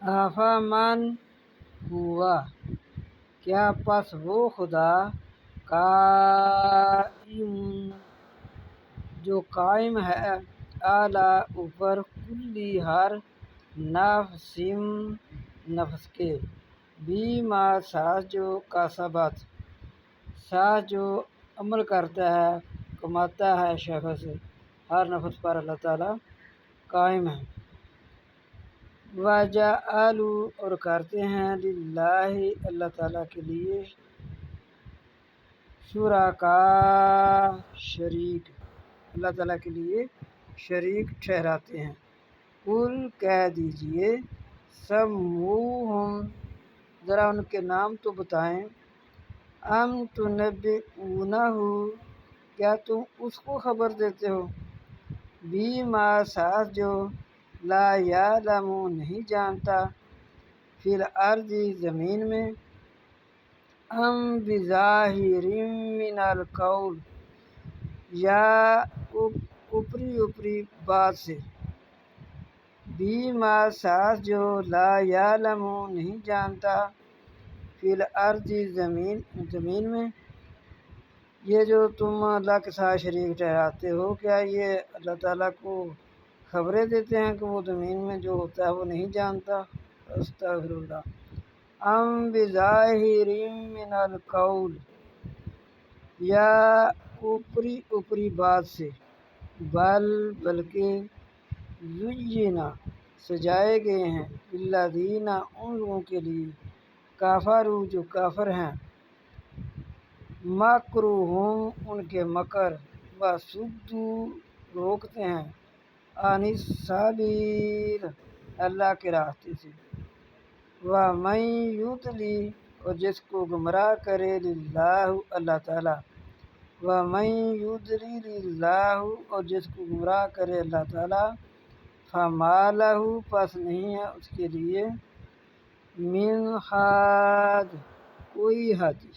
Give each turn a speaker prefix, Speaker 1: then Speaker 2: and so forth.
Speaker 1: آفامن ہوا، کیا پس وہ خدا قائم جو قائم ہے اعلیٰ اوپر کلی ہر نفس نفس کے بیما ساتھ جو کسبت ساتھ جو عمل کرتا ہے کماتا ہے شخص ہر نفس پر اللہ تعالیٰ قائم ہے۔ وَجَعَلُوا اور کرتے ہیں للہ اللہ تعالیٰ کے لیے شرکاء شریک، اللہ تعالیٰ کے لیے شریک ٹھہراتے ہیں۔ قل کہہ دیجئے سموہم ذرا ان کے نام تو بتائیں، ام تنبئونہ کیا تم اس کو خبر دیتے ہو، بیما ساتھ جو لا یعلم نہیں جانتا، فی الارض زمین میں، ام بظاہر من القول یا اوپری اوپری بات سے، بیما ساتھ جو لا یعلم نہیں جانتا، فی الارض زمین میں۔ یہ جو تم اللہ کے ساتھ شریک ٹھہراتے ہو، کیا یہ اللہ تعالیٰ کو خبریں دیتے ہیں کہ وہ زمین میں جو ہوتا ہے وہ نہیں جانتا؟ استغفر اللہ۔ ام بظاہر من القول یا اوپری اوپری بات سے، بلکہ زینا سجائے گئے ہیں للذین ان لوگوں کے لیے کفروا جو کافر ہیں، مکرہم ان کے مکر، وصدوا روکتے ہیں، عن السبیل اللہ کے راستے سے، ومن یضلل اور جس کو گمراہ کرے اللہ اللہ تعالیٰ، ومن یضلل اللہ اور جس کو گمراہ کرے اللہ تعالیٰ، فما لہ پس نہیں ہے اس کے لیے من ہاد کوئی ہادی۔